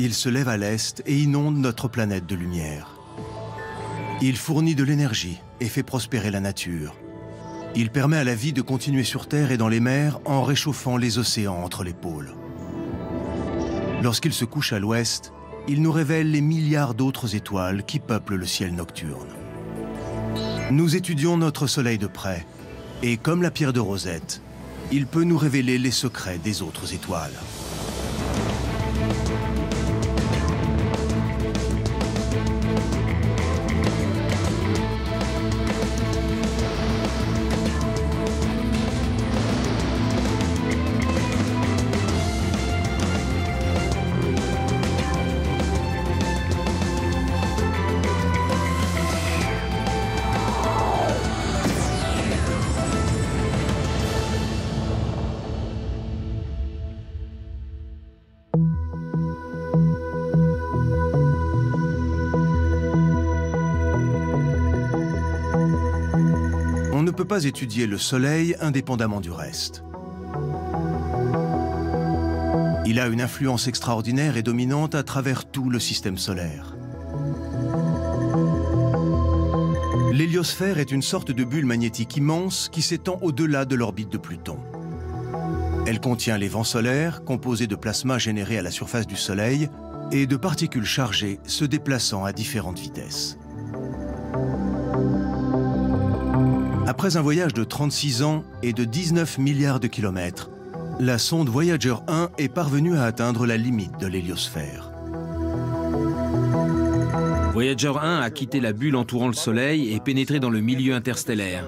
Il se lève à l'est et inonde notre planète de lumière. Il fournit de l'énergie et fait prospérer la nature. Il permet à la vie de continuer sur Terre et dans les mers en réchauffant les océans entre les pôles. Lorsqu'il se couche à l'ouest, il nous révèle les milliards d'autres étoiles qui peuplent le ciel nocturne. Nous étudions notre Soleil de près, et comme la pierre de Rosette, il peut nous révéler les secrets des autres étoiles. On ne peut pas étudier le Soleil indépendamment du reste. Il a une influence extraordinaire et dominante à travers tout le système solaire. L'héliosphère est une sorte de bulle magnétique immense qui s'étend au-delà de l'orbite de Pluton. Elle contient les vents solaires, composés de plasma générés à la surface du Soleil, et de particules chargées se déplaçant à différentes vitesses. Après un voyage de 36 ans et de 19 milliards de kilomètres, la sonde Voyager 1 est parvenue à atteindre la limite de l'héliosphère. Voyager 1 a quitté la bulle entourant le Soleil et pénétré dans le milieu interstellaire.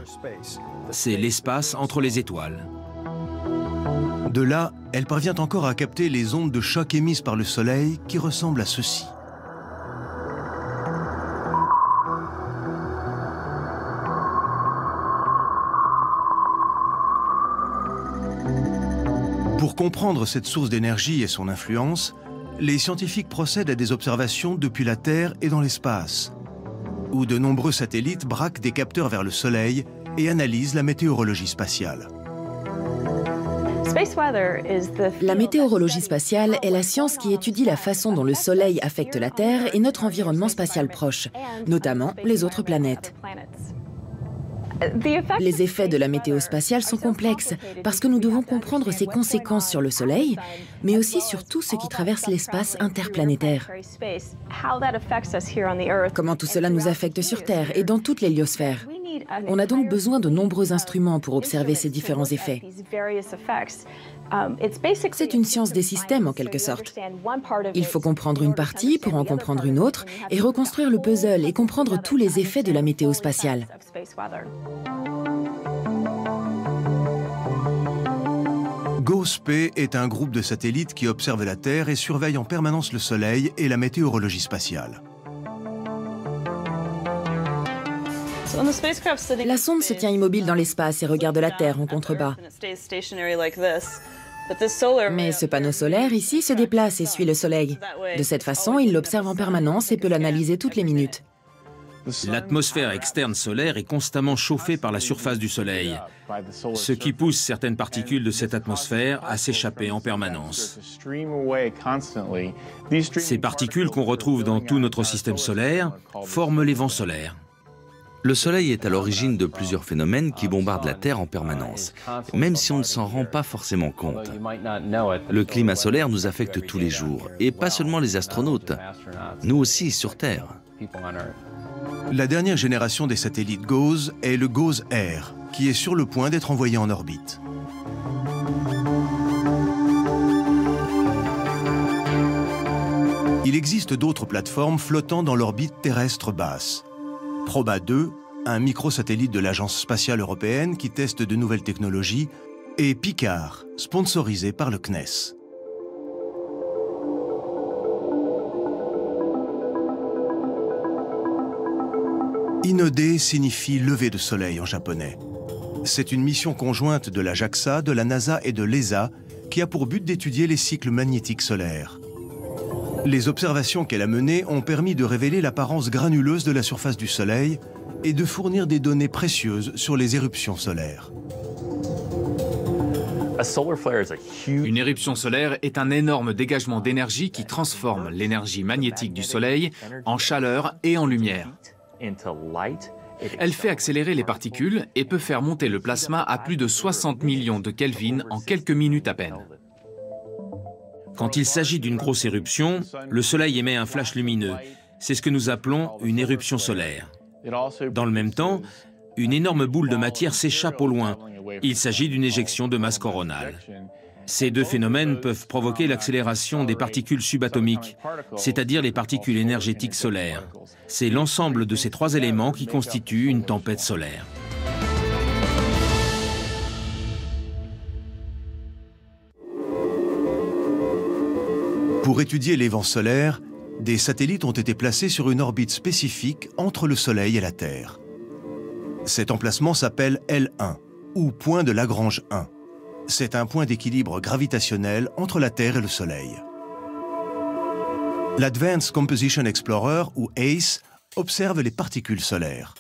C'est l'espace entre les étoiles. De là, elle parvient encore à capter les ondes de choc émises par le Soleil qui ressemblent à ceci. Pour comprendre cette source d'énergie et son influence, les scientifiques procèdent à des observations depuis la Terre et dans l'espace, où de nombreux satellites braquent des capteurs vers le Soleil et analysent la météorologie spatiale. La météorologie spatiale est la science qui étudie la façon dont le Soleil affecte la Terre et notre environnement spatial proche, notamment les autres planètes. Les effets de la météo spatiale sont complexes parce que nous devons comprendre ses conséquences sur le Soleil, mais aussi sur tout ce qui traverse l'espace interplanétaire. Comment tout cela nous affecte sur Terre et dans toute l'héliosphère. On a donc besoin de nombreux instruments pour observer ces différents effets. C'est une science des systèmes en quelque sorte. Il faut comprendre une partie pour en comprendre une autre et reconstruire le puzzle et comprendre tous les effets de la météo spatiale. GOES-P est un groupe de satellites qui observe la Terre et surveille en permanence le Soleil et la météorologie spatiale. La sonde se tient immobile dans l'espace et regarde la Terre en contrebas. Mais ce panneau solaire ici se déplace et suit le Soleil. De cette façon, il l'observe en permanence et peut l'analyser toutes les minutes. L'atmosphère externe solaire est constamment chauffée par la surface du Soleil, ce qui pousse certaines particules de cette atmosphère à s'échapper en permanence. Ces particules qu'on retrouve dans tout notre système solaire forment les vents solaires. Le Soleil est à l'origine de plusieurs phénomènes qui bombardent la Terre en permanence, même si on ne s'en rend pas forcément compte. Le climat solaire nous affecte tous les jours, et pas seulement les astronautes, nous aussi sur Terre. La dernière génération des satellites GOES est le GOES-R, qui est sur le point d'être envoyé en orbite. Il existe d'autres plateformes flottant dans l'orbite terrestre basse. Proba 2, un microsatellite de l'Agence spatiale européenne qui teste de nouvelles technologies, et Picard, sponsorisé par le CNES. Inode signifie lever de soleil en japonais. C'est une mission conjointe de la JAXA, de la NASA et de l'ESA qui a pour but d'étudier les cycles magnétiques solaires. Les observations qu'elle a menées ont permis de révéler l'apparence granuleuse de la surface du Soleil et de fournir des données précieuses sur les éruptions solaires. Une éruption solaire est un énorme dégagement d'énergie qui transforme l'énergie magnétique du Soleil en chaleur et en lumière. Elle fait accélérer les particules et peut faire monter le plasma à plus de 60 millions de Kelvin en quelques minutes à peine. Quand il s'agit d'une grosse éruption, le Soleil émet un flash lumineux. C'est ce que nous appelons une éruption solaire. Dans le même temps, une énorme boule de matière s'échappe au loin. Il s'agit d'une éjection de masse coronale. Ces deux phénomènes peuvent provoquer l'accélération des particules subatomiques, c'est-à-dire les particules énergétiques solaires. C'est l'ensemble de ces trois éléments qui constituent une tempête solaire. Pour étudier les vents solaires, des satellites ont été placés sur une orbite spécifique entre le Soleil et la Terre. Cet emplacement s'appelle L1, ou point de Lagrange 1. C'est un point d'équilibre gravitationnel entre la Terre et le Soleil. L'Advanced Composition Explorer, ou ACE, observe les particules solaires.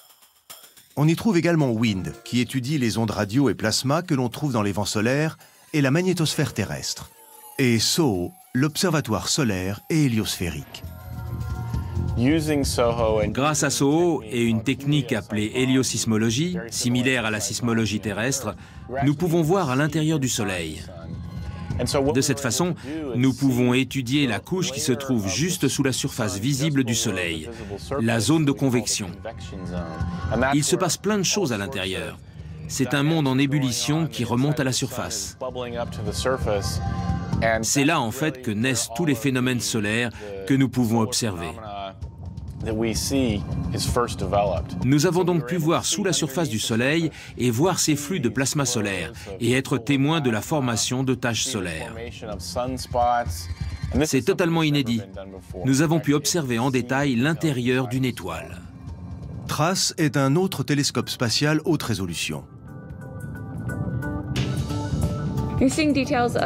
On y trouve également WIND, qui étudie les ondes radio et plasma que l'on trouve dans les vents solaires et la magnétosphère terrestre. Et SOHO, l'observatoire solaire et héliosphérique. Grâce à SOHO et une technique appelée héliosismologie, similaire à la sismologie terrestre, nous pouvons voir à l'intérieur du Soleil. De cette façon, nous pouvons étudier la couche qui se trouve juste sous la surface visible du Soleil, la zone de convection. Il se passe plein de choses à l'intérieur. C'est un monde en ébullition qui remonte à la surface. C'est là, en fait, que naissent tous les phénomènes solaires que nous pouvons observer. Nous avons donc pu voir sous la surface du Soleil et voir ces flux de plasma solaire et être témoins de la formation de taches solaires. C'est totalement inédit. Nous avons pu observer en détail l'intérieur d'une étoile. TRASS est un autre télescope spatial haute résolution.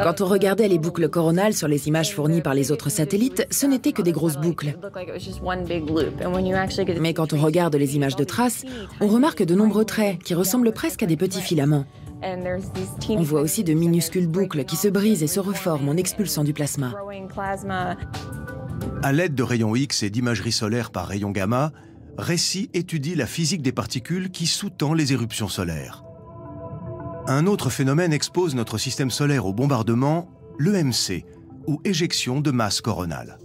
Quand on regardait les boucles coronales sur les images fournies par les autres satellites, ce n'étaient que des grosses boucles. Mais quand on regarde les images de TRASS, on remarque de nombreux traits qui ressemblent presque à des petits filaments. On voit aussi de minuscules boucles qui se brisent et se reforment en expulsant du plasma. À l'aide de rayons X et d'imagerie solaire par rayons gamma, RECI étudie la physique des particules qui sous-tend les éruptions solaires. Un autre phénomène expose notre système solaire au bombardement, l'EMC, ou éjection de masse coronale.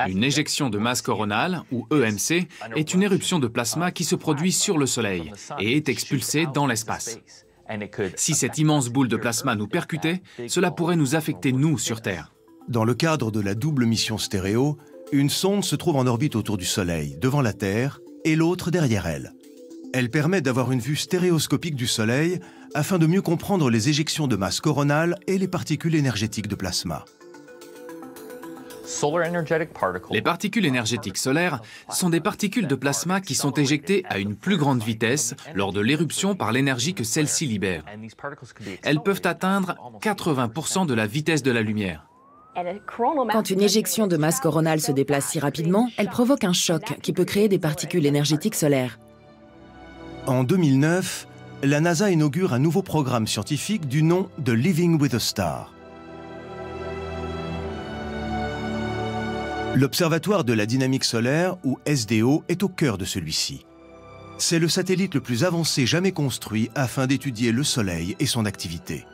Une éjection de masse coronale, ou EMC, est une éruption de plasma qui se produit sur le Soleil et est expulsée dans l'espace. Si cette immense boule de plasma nous percutait, cela pourrait nous affecter, nous, sur Terre. Dans le cadre de la double mission stéréo, une sonde se trouve en orbite autour du Soleil, devant la Terre, et l'autre derrière elle. Elle permet d'avoir une vue stéréoscopique du Soleil afin de mieux comprendre les éjections de masse coronale et les particules énergétiques de plasma. Les particules énergétiques solaires sont des particules de plasma qui sont éjectées à une plus grande vitesse lors de l'éruption par l'énergie que celle-ci libère. Elles peuvent atteindre 80% de la vitesse de la lumière. Quand une éjection de masse coronale se déplace si rapidement, elle provoque un choc qui peut créer des particules énergétiques solaires. En 2009, la NASA inaugure un nouveau programme scientifique du nom de Living with a Star. L'Observatoire de la dynamique solaire, ou SDO, est au cœur de celui-ci. C'est le satellite le plus avancé jamais construit afin d'étudier le Soleil et son activité.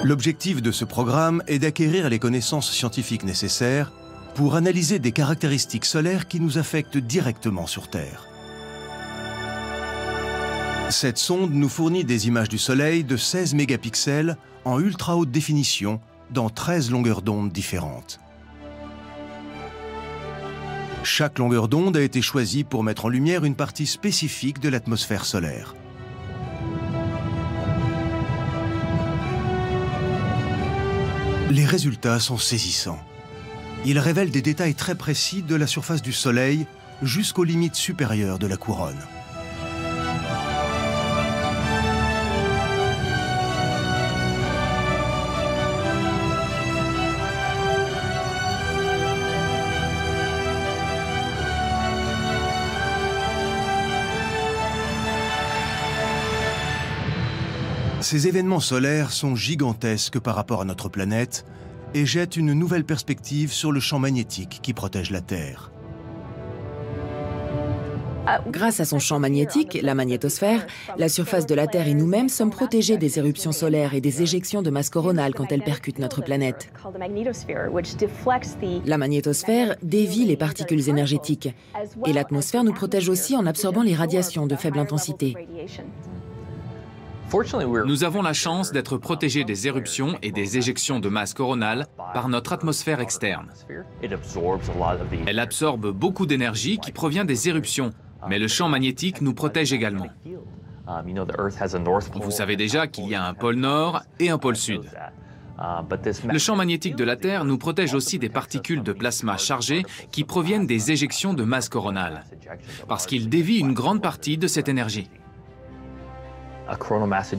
L'objectif de ce programme est d'acquérir les connaissances scientifiques nécessaires pour analyser des caractéristiques solaires qui nous affectent directement sur Terre. Cette sonde nous fournit des images du Soleil de 16 mégapixels en ultra haute définition dans 13 longueurs d'onde différentes. Chaque longueur d'onde a été choisie pour mettre en lumière une partie spécifique de l'atmosphère solaire. Les résultats sont saisissants. Ils révèlent des détails très précis de la surface du Soleil jusqu'aux limites supérieures de la couronne. Ces événements solaires sont gigantesques par rapport à notre planète et jettent une nouvelle perspective sur le champ magnétique qui protège la Terre. Grâce à son champ magnétique, la magnétosphère, la surface de la Terre et nous-mêmes sommes protégés des éruptions solaires et des éjections de masse coronale quand elles percutent notre planète. La magnétosphère dévie les particules énergétiques et l'atmosphère nous protège aussi en absorbant les radiations de faible intensité. Nous avons la chance d'être protégés des éruptions et des éjections de masse coronale par notre atmosphère externe. Elle absorbe beaucoup d'énergie qui provient des éruptions, mais le champ magnétique nous protège également. Vous savez déjà qu'il y a un pôle nord et un pôle sud. Le champ magnétique de la Terre nous protège aussi des particules de plasma chargées qui proviennent des éjections de masse coronale, parce qu'il dévie une grande partie de cette énergie.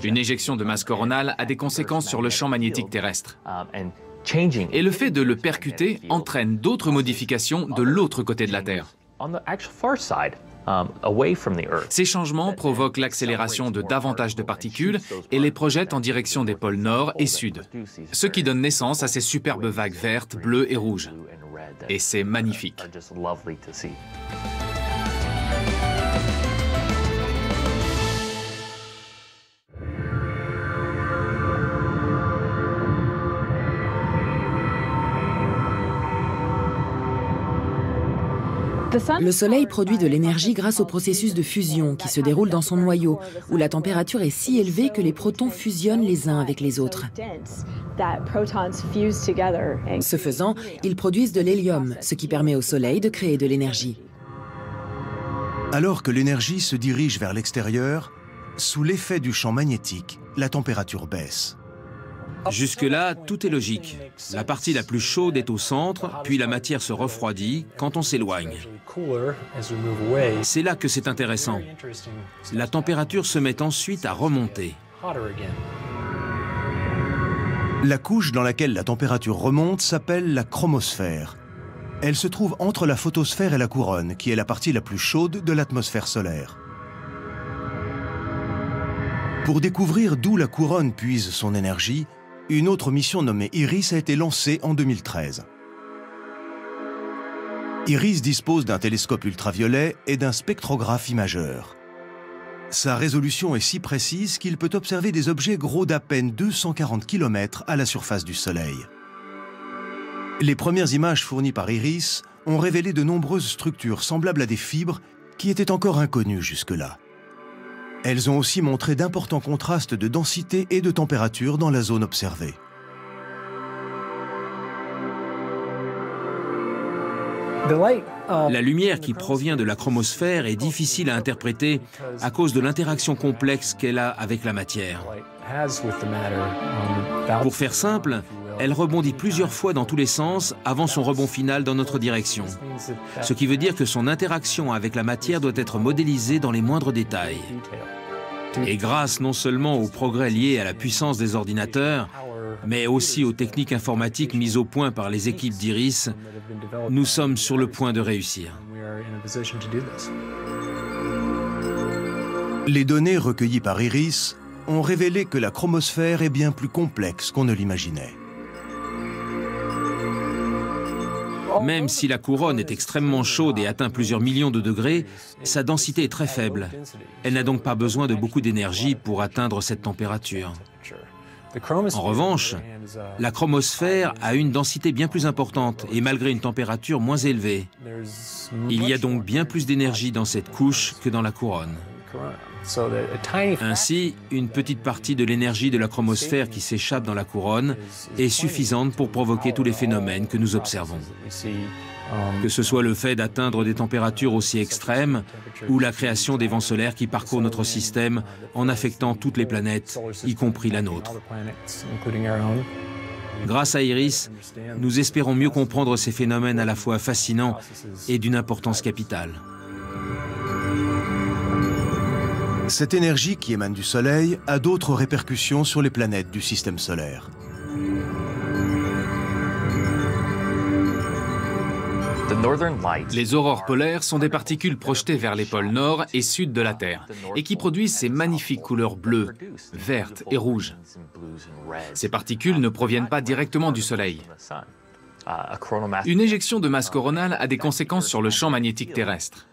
Une éjection de masse coronale a des conséquences sur le champ magnétique terrestre. Et le fait de le percuter entraîne d'autres modifications de l'autre côté de la Terre. Ces changements provoquent l'accélération de davantage de particules et les projettent en direction des pôles nord et sud, ce qui donne naissance à ces superbes vagues vertes, bleues et rouges. Et c'est magnifique. Le Soleil produit de l'énergie grâce au processus de fusion qui se déroule dans son noyau, où la température est si élevée que les protons fusionnent les uns avec les autres. Ce faisant, ils produisent de l'hélium, ce qui permet au Soleil de créer de l'énergie. Alors que l'énergie se dirige vers l'extérieur, sous l'effet du champ magnétique, la température baisse. Jusque-là, tout est logique. La partie la plus chaude est au centre, puis la matière se refroidit quand on s'éloigne. C'est là que c'est intéressant. La température se met ensuite à remonter. La couche dans laquelle la température remonte s'appelle la chromosphère. Elle se trouve entre la photosphère et la couronne, qui est la partie la plus chaude de l'atmosphère solaire. Pour découvrir d'où la couronne puise son énergie, une autre mission nommée IRIS a été lancée en 2013. IRIS dispose d'un télescope ultraviolet et d'un spectrographe imageur. Sa résolution est si précise qu'il peut observer des objets gros d'à peine 240 km à la surface du Soleil. Les premières images fournies par IRIS ont révélé de nombreuses structures semblables à des fibres qui étaient encore inconnues jusque-là. Elles ont aussi montré d'importants contrastes de densité et de température dans la zone observée. La lumière qui provient de la chromosphère est difficile à interpréter à cause de l'interaction complexe qu'elle a avec la matière. Pour faire simple, elle rebondit plusieurs fois dans tous les sens avant son rebond final dans notre direction. Ce qui veut dire que son interaction avec la matière doit être modélisée dans les moindres détails. Et grâce non seulement aux progrès liés à la puissance des ordinateurs, mais aussi aux techniques informatiques mises au point par les équipes d'IRIS, nous sommes sur le point de réussir. Les données recueillies par IRIS ont révélé que la chromosphère est bien plus complexe qu'on ne l'imaginait. Même si la couronne est extrêmement chaude et atteint plusieurs millions de degrés, sa densité est très faible. Elle n'a donc pas besoin de beaucoup d'énergie pour atteindre cette température. En revanche, la chromosphère a une densité bien plus importante et malgré une température moins élevée. Il y a donc bien plus d'énergie dans cette couche que dans la couronne. Ainsi, une petite partie de l'énergie de la chromosphère qui s'échappe dans la couronne est suffisante pour provoquer tous les phénomènes que nous observons. Que ce soit le fait d'atteindre des températures aussi extrêmes ou la création des vents solaires qui parcourent notre système en affectant toutes les planètes, y compris la nôtre. Grâce à IRIS, nous espérons mieux comprendre ces phénomènes à la fois fascinants et d'une importance capitale. Cette énergie qui émane du Soleil a d'autres répercussions sur les planètes du système solaire. Les aurores polaires sont des particules projetées vers les pôles nord et sud de la Terre et qui produisent ces magnifiques couleurs bleues, vertes et rouges. Ces particules ne proviennent pas directement du Soleil. Une éjection de masse coronale a des conséquences sur le champ magnétique terrestre.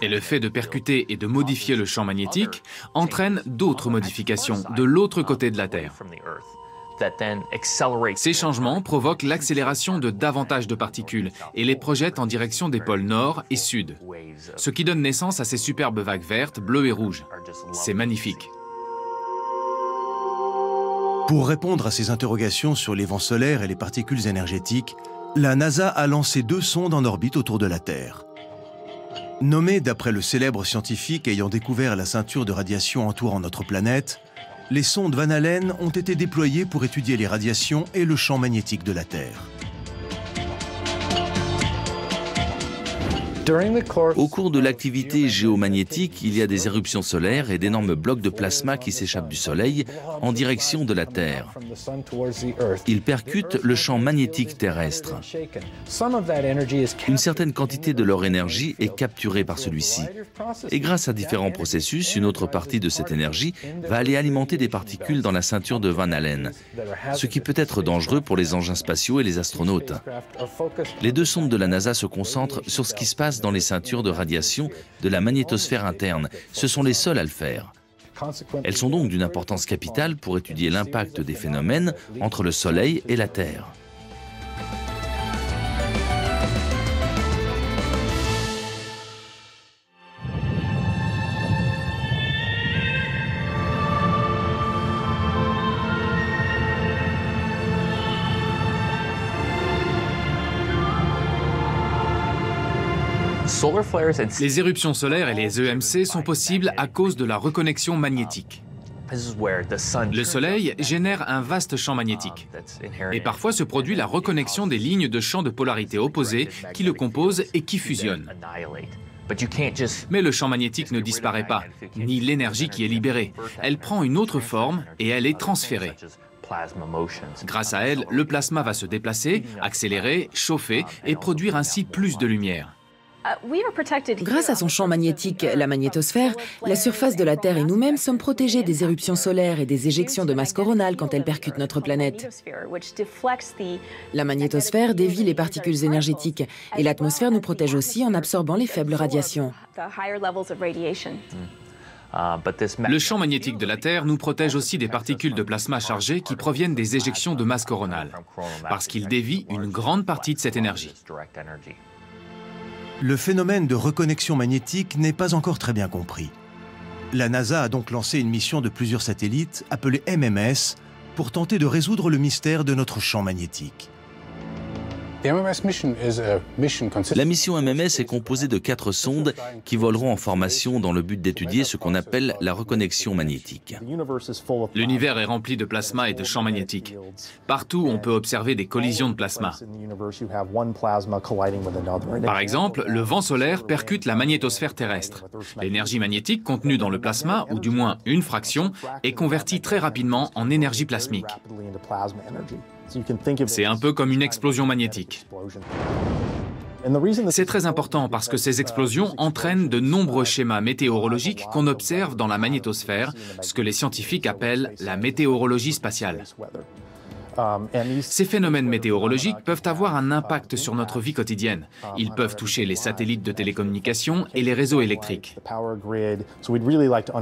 Et le fait de percuter et de modifier le champ magnétique entraîne d'autres modifications de l'autre côté de la Terre. Ces changements provoquent l'accélération de davantage de particules et les projettent en direction des pôles nord et sud, ce qui donne naissance à ces superbes vagues vertes, bleues et rouges. C'est magnifique. Pour répondre à ces interrogations sur les vents solaires et les particules énergétiques, la NASA a lancé 2 sondes en orbite autour de la Terre. Nommées d'après le célèbre scientifique ayant découvert la ceinture de radiation entourant notre planète, les sondes Van Allen ont été déployées pour étudier les radiations et le champ magnétique de la Terre. Au cours de l'activité géomagnétique, il y a des éruptions solaires et d'énormes blocs de plasma qui s'échappent du Soleil en direction de la Terre. Ils percutent le champ magnétique terrestre. Une certaine quantité de leur énergie est capturée par celui-ci. Et grâce à différents processus, une autre partie de cette énergie va aller alimenter des particules dans la ceinture de Van Allen, ce qui peut être dangereux pour les engins spatiaux et les astronautes. Les 2 sondes de la NASA se concentrent sur ce qui se passe dans les ceintures de radiation de la magnétosphère interne. Ce sont les seules à le faire. Elles sont donc d'une importance capitale pour étudier l'impact des phénomènes entre le Soleil et la Terre. Les éruptions solaires et les EMC sont possibles à cause de la reconnexion magnétique. Le Soleil génère un vaste champ magnétique. Et parfois se produit la reconnexion des lignes de champs de polarité opposées qui le composent et qui fusionnent. Mais le champ magnétique ne disparaît pas, ni l'énergie qui est libérée. Elle prend une autre forme et elle est transférée. Grâce à elle, le plasma va se déplacer, accélérer, chauffer et produire ainsi plus de lumière. Grâce à son champ magnétique, la magnétosphère, la surface de la Terre et nous-mêmes sommes protégés des éruptions solaires et des éjections de masse coronale quand elles percutent notre planète. La magnétosphère dévie les particules énergétiques et l'atmosphère nous protège aussi en absorbant les faibles radiations. Le champ magnétique de la Terre nous protège aussi des particules de plasma chargées qui proviennent des éjections de masse coronale, parce qu'il dévie une grande partie de cette énergie. Le phénomène de reconnexion magnétique n'est pas encore très bien compris. La NASA a donc lancé une mission de plusieurs satellites, appelée MMS, pour tenter de résoudre le mystère de notre champ magnétique. La mission MMS est composée de 4 sondes qui voleront en formation dans le but d'étudier ce qu'on appelle la reconnexion magnétique. L'univers est rempli de plasma et de champs magnétiques. Partout, on peut observer des collisions de plasma. Par exemple, le vent solaire percute la magnétosphère terrestre. L'énergie magnétique contenue dans le plasma, ou du moins une fraction, est convertie très rapidement en énergie plasmique. C'est un peu comme une explosion magnétique. C'est très important parce que ces explosions entraînent de nombreux schémas météorologiques qu'on observe dans la magnétosphère, ce que les scientifiques appellent la météorologie spatiale. Ces phénomènes météorologiques peuvent avoir un impact sur notre vie quotidienne. Ils peuvent toucher les satellites de télécommunications et les réseaux électriques.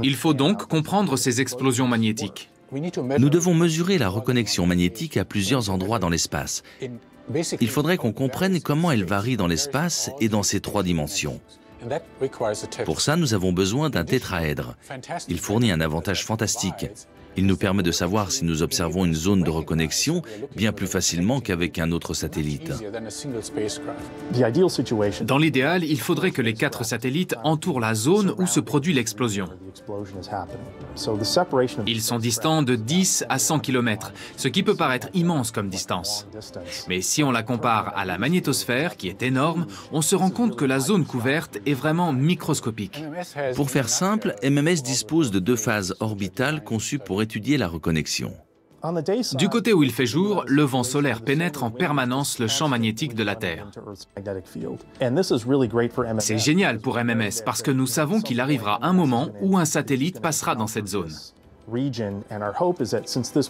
Il faut donc comprendre ces explosions magnétiques. Nous devons mesurer la reconnexion magnétique à plusieurs endroits dans l'espace. Il faudrait qu'on comprenne comment elle varie dans l'espace et dans ces 3 dimensions. Pour ça, nous avons besoin d'un tétraèdre. Il fournit un avantage fantastique. Il nous permet de savoir si nous observons une zone de reconnexion bien plus facilement qu'avec un autre satellite. Dans l'idéal, il faudrait que les 4 satellites entourent la zone où se produit l'explosion. Ils sont distants de 10 à 100 km, ce qui peut paraître immense comme distance. Mais si on la compare à la magnétosphère, qui est énorme, on se rend compte que la zone couverte est vraiment microscopique. Pour faire simple, MMS dispose de 2 phases orbitales conçues pour étudier la reconnexion. Du côté où il fait jour, le vent solaire pénètre en permanence le champ magnétique de la Terre. C'est génial pour MMS parce que nous savons qu'il arrivera un moment où un satellite passera dans cette zone.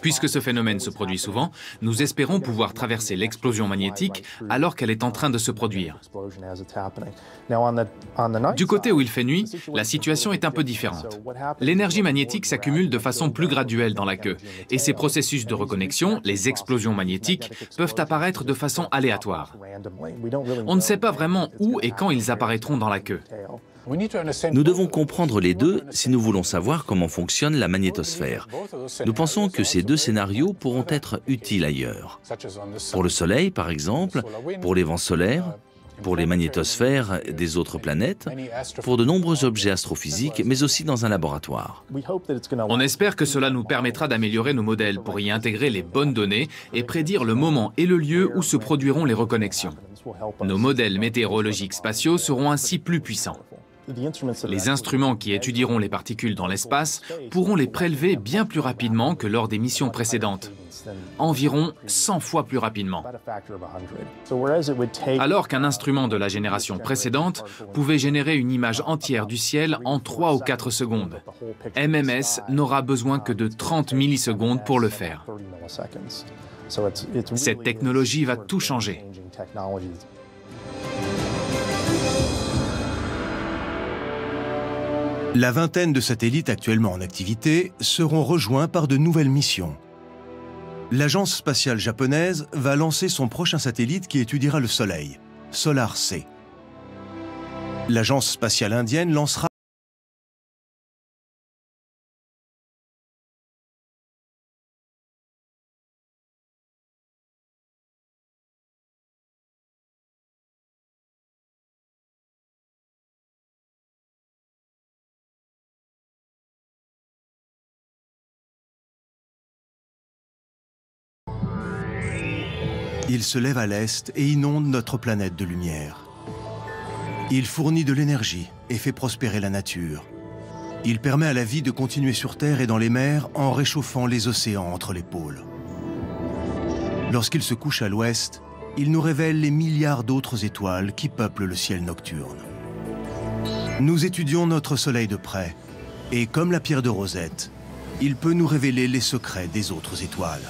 Puisque ce phénomène se produit souvent, nous espérons pouvoir traverser l'explosion magnétique alors qu'elle est en train de se produire. Du côté où il fait nuit, la situation est un peu différente. L'énergie magnétique s'accumule de façon plus graduelle dans la queue, et ces processus de reconnexion, les explosions magnétiques, peuvent apparaître de façon aléatoire. On ne sait pas vraiment où et quand ils apparaîtront dans la queue. Nous devons comprendre les deux si nous voulons savoir comment fonctionne la magnétosphère. Nous pensons que ces deux scénarios pourront être utiles ailleurs. Pour le Soleil, par exemple, pour les vents solaires, pour les magnétosphères des autres planètes, pour de nombreux objets astrophysiques, mais aussi dans un laboratoire. On espère que cela nous permettra d'améliorer nos modèles pour y intégrer les bonnes données et prédire le moment et le lieu où se produiront les reconnexions. Nos modèles météorologiques spatiaux seront ainsi plus puissants. Les instruments qui étudieront les particules dans l'espace pourront les prélever bien plus rapidement que lors des missions précédentes, environ 100 fois plus rapidement. Alors qu'un instrument de la génération précédente pouvait générer une image entière du ciel en 3 ou 4 secondes, MMS n'aura besoin que de 30 millisecondes pour le faire. Cette technologie va tout changer. La vingtaine de satellites actuellement en activité seront rejoints par de nouvelles missions. L'agence spatiale japonaise va lancer son prochain satellite qui étudiera le Soleil, SOLAR-C. L'agence spatiale indienne lancera Il se lève à l'est et inonde notre planète de lumière. Il fournit de l'énergie et fait prospérer la nature. Il permet à la vie de continuer sur Terre et dans les mers en réchauffant les océans entre les pôles. Lorsqu'il se couche à l'ouest, il nous révèle les milliards d'autres étoiles qui peuplent le ciel nocturne. Nous étudions notre Soleil de près, et comme la pierre de Rosette, il peut nous révéler les secrets des autres étoiles.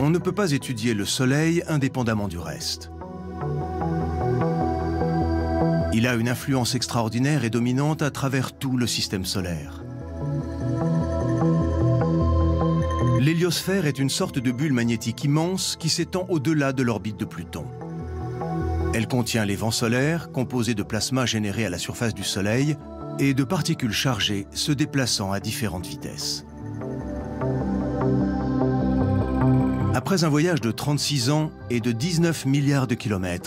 On ne peut pas étudier le Soleil indépendamment du reste. Il a une influence extraordinaire et dominante à travers tout le système solaire. L'héliosphère est une sorte de bulle magnétique immense qui s'étend au-delà de l'orbite de Pluton. Elle contient les vents solaires, composés de plasma générés à la surface du Soleil, et de particules chargées se déplaçant à différentes vitesses. Après un voyage de 36 ans et de 19 milliards de kilomètres,